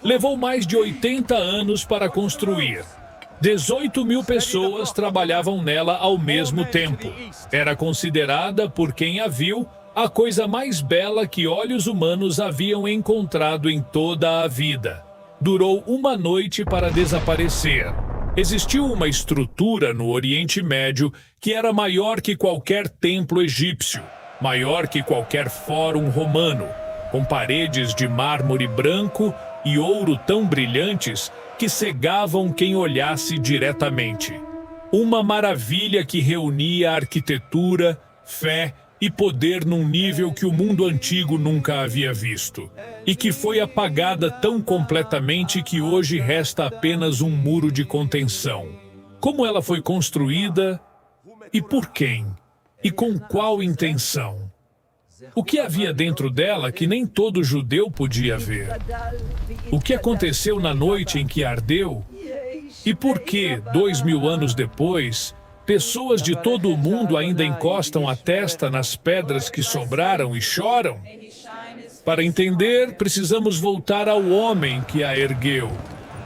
levou mais de 80 anos para construir. 18.000 pessoas trabalhavam nela ao mesmo tempo. Era considerada, por quem a viu, a coisa mais bela que olhos humanos haviam encontrado em toda a vida. Durou uma noite para desaparecer. Existiu uma estrutura no Oriente Médio que era maior que qualquer templo egípcio, maior que qualquer fórum romano, com paredes de mármore branco e ouro tão brilhantes que cegavam quem olhasse diretamente. Uma maravilha que reunia arquitetura, fé e poder num nível que o mundo antigo nunca havia visto, e que foi apagada tão completamente que hoje resta apenas um muro de contenção. Como ela foi construída e por quem? E com qual intenção? O que havia dentro dela que nem todo judeu podia ver? O que aconteceu na noite em que ardeu? E por que, 2000 anos depois, pessoas de todo o mundo ainda encostam a testa nas pedras que sobraram e choram? Para entender, precisamos voltar ao homem que a ergueu.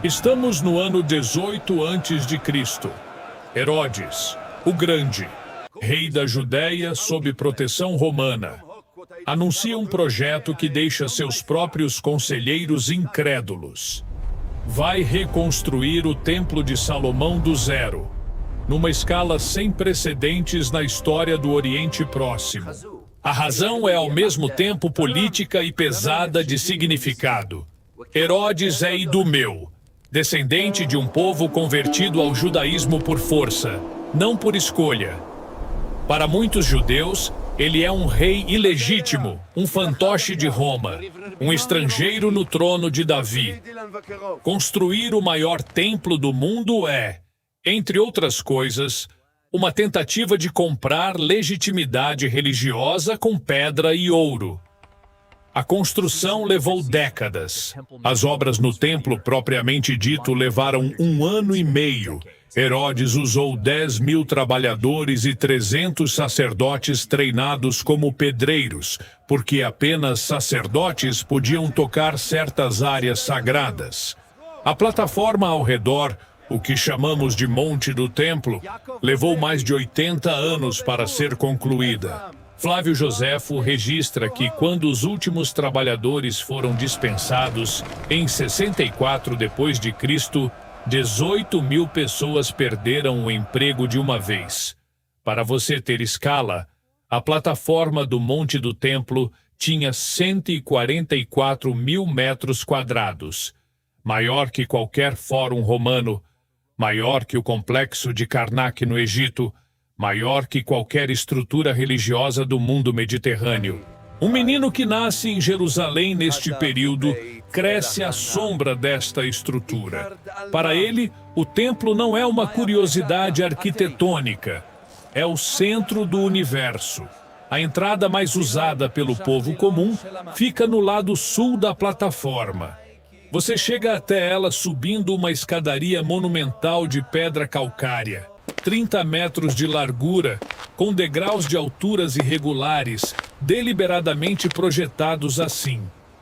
Estamos no ano 18 a.C. Herodes, o Grande, rei da Judéia sob proteção romana, anuncia um projeto que deixa seus próprios conselheiros incrédulos. Vai reconstruir o Templo de Salomão do zero, numa escala sem precedentes na história do Oriente Próximo. A razão é ao mesmo tempo política e pesada de significado. Herodes é idumeu, descendente de um povo convertido ao judaísmo por força, não por escolha. Para muitos judeus, ele é um rei ilegítimo, um fantoche de Roma, um estrangeiro no trono de Davi. Construir o maior templo do mundo é, entre outras coisas, uma tentativa de comprar legitimidade religiosa com pedra e ouro. A construção levou décadas. As obras no templo propriamente dito levaram 1 ano e meio. Herodes usou 10.000 trabalhadores e 300 sacerdotes treinados como pedreiros, porque apenas sacerdotes podiam tocar certas áreas sagradas. A plataforma ao redor, o que chamamos de Monte do Templo, levou mais de 80 anos para ser concluída. Flávio Joséfo registra que quando os últimos trabalhadores foram dispensados, em 64 d.C., 18.000 pessoas perderam o emprego de uma vez. Para você ter escala, a plataforma do Monte do Templo tinha 144.000 metros quadrados, maior que qualquer fórum romano, maior que o complexo de Karnak no Egito, maior que qualquer estrutura religiosa do mundo mediterrâneo. Um menino que nasce em Jerusalém neste período cresce à sombra desta estrutura. Para ele, o templo não é uma curiosidade arquitetônica, é o centro do universo. A entrada mais usada pelo povo comum fica no lado sul da plataforma. Você chega até ela subindo uma escadaria monumental de pedra calcária, 30 metros de largura, com degraus de alturas irregulares, deliberadamente projetados assim.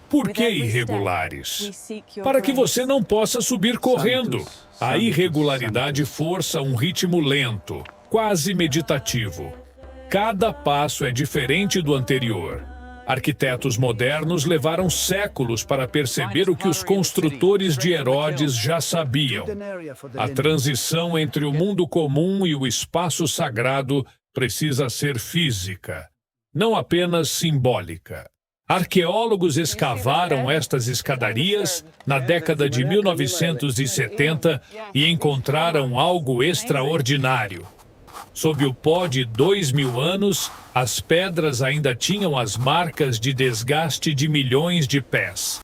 Por que irregulares? Para que você não possa subir correndo. A irregularidade força um ritmo lento, quase meditativo. Cada passo é diferente do anterior. Arquitetos modernos levaram séculos para perceber o que os construtores de Herodes já sabiam. A transição entre o mundo comum e o espaço sagrado precisa ser física, não apenas simbólica. Arqueólogos escavaram estas escadarias na década de 1970 e encontraram algo extraordinário. Sob o pó de 2.000 anos, as pedras ainda tinham as marcas de desgaste de milhões de pés.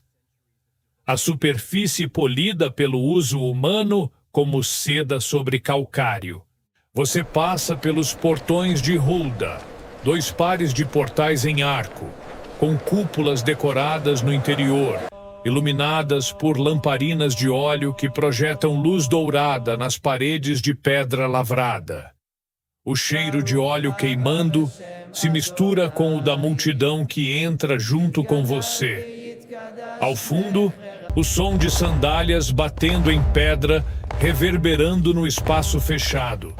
A superfície polida pelo uso humano como seda sobre calcário. Você passa pelos portões de Hulda, 2 pares de portais em arco, com cúpulas decoradas no interior, iluminadas por lamparinas de óleo que projetam luz dourada nas paredes de pedra lavrada. O cheiro de óleo queimando se mistura com o da multidão que entra junto com você. Ao fundo, O som de sandálias batendo em pedra, reverberando no espaço fechado,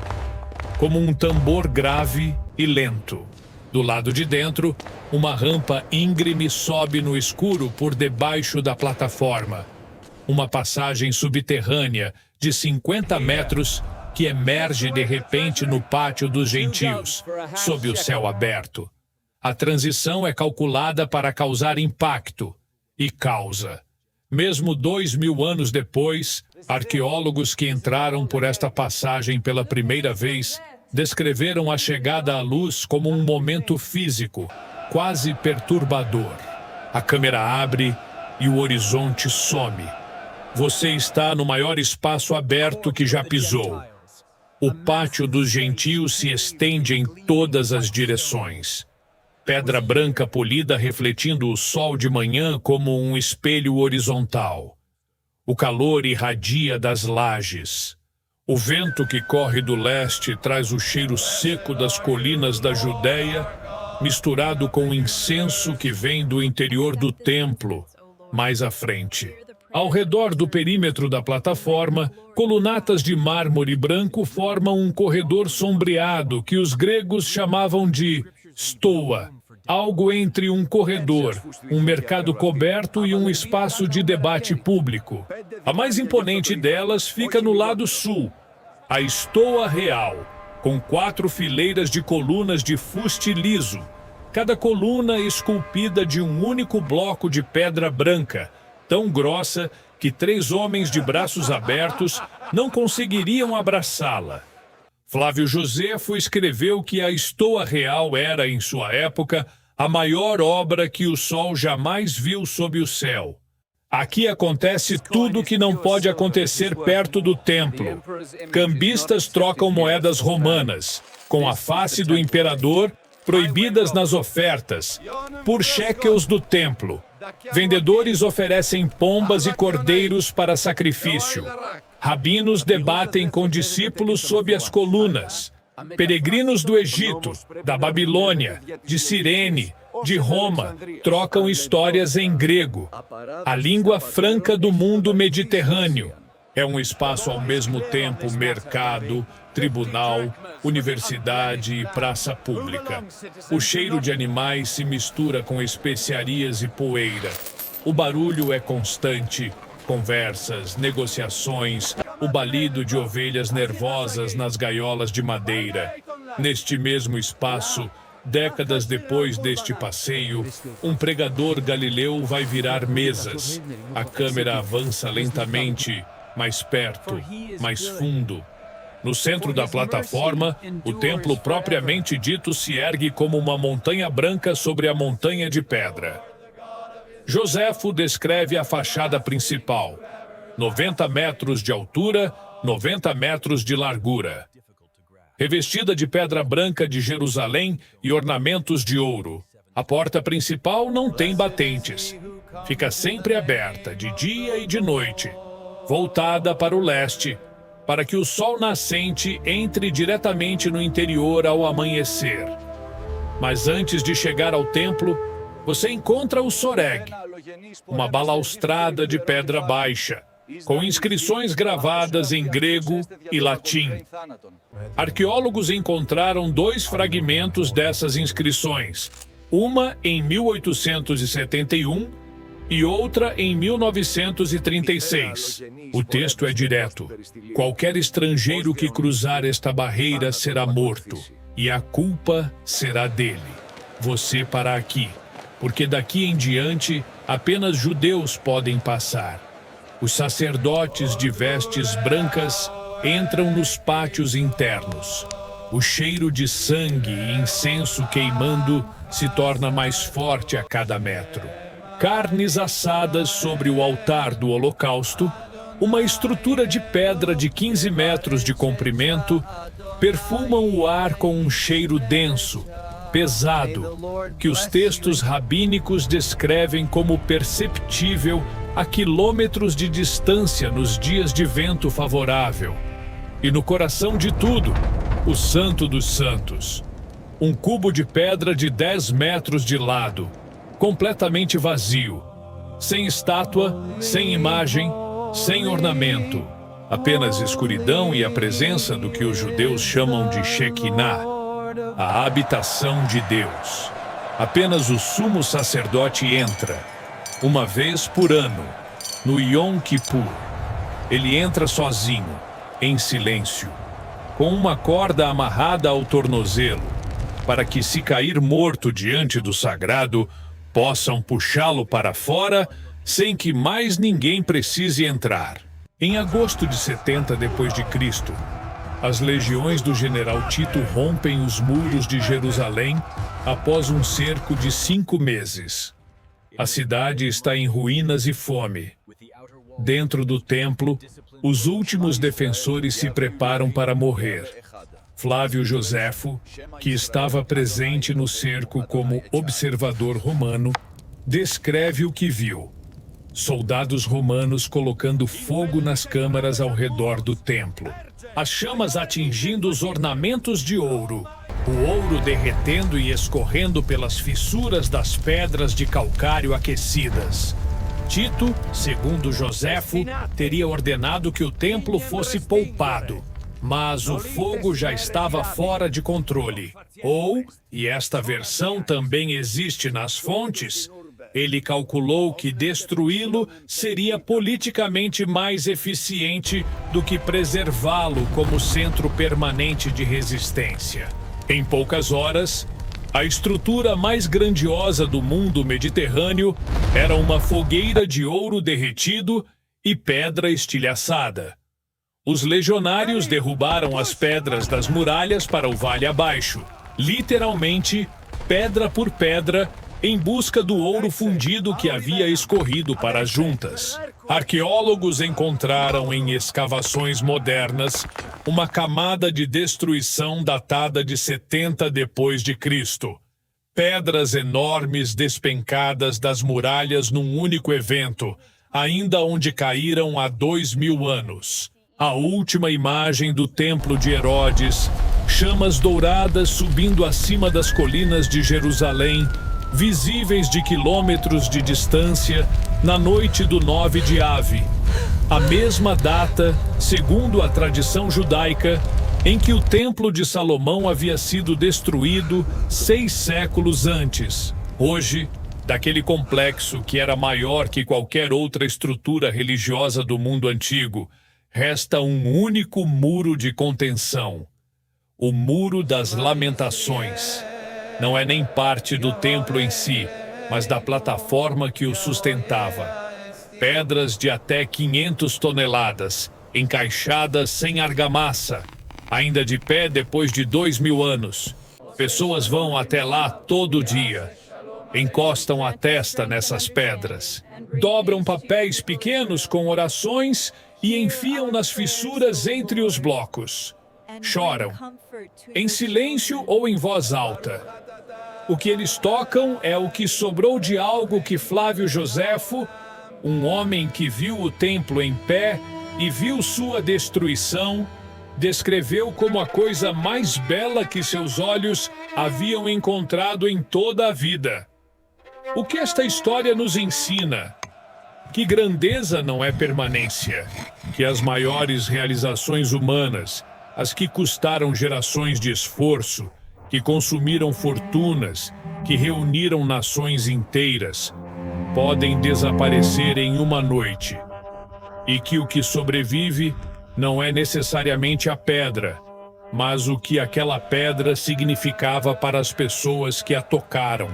como um tambor grave e lento. Do lado de dentro, uma rampa íngreme sobe no escuro por debaixo da plataforma. Uma passagem subterrânea de 50 metros que emerge de repente no pátio dos gentios, sob o céu aberto. A transição é calculada para causar impacto, e causa. Mesmo 2000 anos depois, arqueólogos que entraram por esta passagem pela primeira vez descreveram a chegada à luz como um momento físico, quase perturbador. A câmera abre e o horizonte some. Você está no maior espaço aberto que já pisou. O pátio dos gentios se estende em todas as direções. Pedra branca polida refletindo o sol de manhã como um espelho horizontal. O calor irradia das lajes. O vento que corre do leste traz o cheiro seco das colinas da Judéia, misturado com o incenso que vem do interior do templo, mais à frente. Ao redor do perímetro da plataforma, colunatas de mármore branco formam um corredor sombreado que os gregos chamavam de stoa, algo entre um corredor, um mercado coberto e um espaço de debate público. A mais imponente delas fica no lado sul, a Stoa Real, com 4 fileiras de colunas de fuste liso, cada coluna esculpida de um único bloco de pedra branca, tão grossa que 3 homens de braços abertos não conseguiriam abraçá-la. Flávio Josefo escreveu que a Stoa Real era, em sua época, a maior obra que o sol jamais viu sob o céu. Aqui acontece tudo o que não pode acontecer perto do templo. Cambistas trocam moedas romanas, com a face do imperador, proibidas nas ofertas, por shekels do templo. Vendedores oferecem pombas e cordeiros para sacrifício. Rabinos debatem com discípulos sob as colunas. Peregrinos do Egito, da Babilônia, de Cirene, de Roma, trocam histórias em grego, a língua franca do mundo mediterrâneo. É um espaço ao mesmo tempo mercado, tribunal, universidade e praça pública. O cheiro de animais se mistura com especiarias e poeira. O barulho é constante, conversas, negociações, o balido de ovelhas nervosas nas gaiolas de madeira. Neste mesmo espaço, décadas depois deste passeio, um pregador galileu vai virar mesas. A câmera avança lentamente, mais perto, mais fundo. No centro da plataforma, o templo propriamente dito se ergue como uma montanha branca sobre a montanha de pedra. Josefo descreve a fachada principal. 90 metros de altura, 90 metros de largura. Revestida de pedra branca de Jerusalém e ornamentos de ouro. A porta principal não tem batentes. Fica sempre aberta, de dia e de noite, voltada para o leste, para que o sol nascente entre diretamente no interior ao amanhecer. Mas antes de chegar ao templo, você encontra o Soreg, uma balaustrada de pedra baixa, com inscrições gravadas em grego e latim. Arqueólogos encontraram 2 fragmentos dessas inscrições, uma em 1871 e outra em 1936. O texto é direto: qualquer estrangeiro que cruzar esta barreira será morto, e a culpa será dele. Você para aqui, porque daqui em diante apenas judeus podem passar. Os sacerdotes de vestes brancas entram nos pátios internos. O cheiro de sangue e incenso queimando se torna mais forte a cada metro. Carnes assadas sobre o altar do holocausto, uma estrutura de pedra de 15 metros de comprimento, perfumam o ar com um cheiro denso, pesado, que os textos rabínicos descrevem como perceptível a quilômetros de distância nos dias de vento favorável. E no coração de tudo, o Santo dos Santos. Um cubo de pedra de 10 metros de lado, completamente vazio. sem estátua, sem imagem, sem ornamento. Apenas escuridão e a presença do que os judeus chamam de Shekinah, a habitação de Deus. Apenas o sumo sacerdote entra, uma vez por ano, no Yom Kippur. Ele entra sozinho, em silêncio, com uma corda amarrada ao tornozelo, para que, se cair morto diante do sagrado, possam puxá-lo para fora sem que mais ninguém precise entrar. Em agosto de 70 d.C., as legiões do general Tito rompem os muros de Jerusalém após um cerco de 5 meses. A cidade está em ruínas e fome. Dentro do templo, os últimos defensores se preparam para morrer. Flávio Joséfo, que estava presente no cerco como observador romano, descreve o que viu: soldados romanos colocando fogo nas câmaras ao redor do templo, as chamas atingindo os ornamentos de ouro, o ouro derretendo e escorrendo pelas fissuras das pedras de calcário aquecidas. Tito, segundo Joséfo, teria ordenado que o templo fosse poupado, mas o fogo já estava fora de controle. Ou, e esta versão também existe nas fontes, ele calculou que destruí-lo seria politicamente mais eficiente do que preservá-lo como centro permanente de resistência. Em poucas horas, a estrutura mais grandiosa do mundo mediterrâneo era uma fogueira de ouro derretido e pedra estilhaçada. Os legionários derrubaram as pedras das muralhas para o vale abaixo, literalmente, pedra por pedra, em busca do ouro fundido que havia escorrido para as juntas. Arqueólogos encontraram em escavações modernas uma camada de destruição datada de 70 d.C. Pedras enormes despencadas das muralhas num único evento, ainda onde caíram há 2000 anos. A última imagem do templo de Herodes, chamas douradas subindo acima das colinas de Jerusalém, visíveis de quilômetros de distância, na noite do 9 de Ave, a mesma data, segundo a tradição judaica, em que o Templo de Salomão havia sido destruído 6 séculos antes. Hoje, daquele complexo que era maior que qualquer outra estrutura religiosa do mundo antigo, resta um único muro de contenção: o Muro das Lamentações. Não é nem parte do templo em si, mas da plataforma que o sustentava. Pedras de até 500 toneladas, encaixadas sem argamassa, ainda de pé depois de 2000 anos. Pessoas vão até lá todo dia. Encostam a testa nessas pedras. Dobram papéis pequenos com orações e enfiam nas fissuras entre os blocos. Choram, em silêncio ou em voz alta. O que eles tocam é o que sobrou de algo que Flávio Joséfo, um homem que viu o templo em pé e viu sua destruição, descreveu como a coisa mais bela que seus olhos haviam encontrado em toda a vida. O que esta história nos ensina? Que grandeza não é permanência, que as maiores realizações humanas, as que custaram gerações de esforço, que consumiram fortunas, que reuniram nações inteiras, podem desaparecer em uma noite. E que o que sobrevive não é necessariamente a pedra, mas o que aquela pedra significava para as pessoas que a tocaram.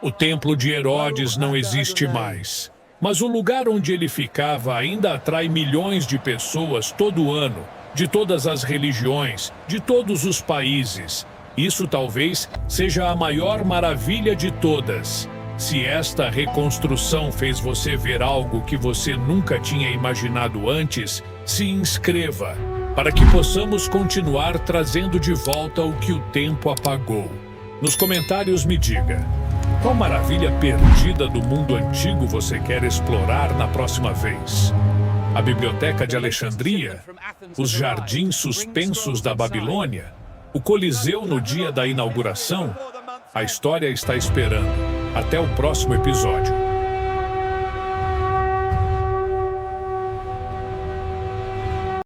O templo de Herodes não existe mais, mas o lugar onde ele ficava ainda atrai milhões de pessoas todo ano, de todas as religiões, de todos os países. Isso talvez seja a maior maravilha de todas. Se esta reconstrução fez você ver algo que você nunca tinha imaginado antes, se inscreva, para que possamos continuar trazendo de volta o que o tempo apagou. Nos comentários me diga, qual maravilha perdida do mundo antigo você quer explorar na próxima vez? A Biblioteca de Alexandria? Os jardins suspensos da Babilônia? O Coliseu no dia da inauguração? A história está esperando. Até o próximo episódio.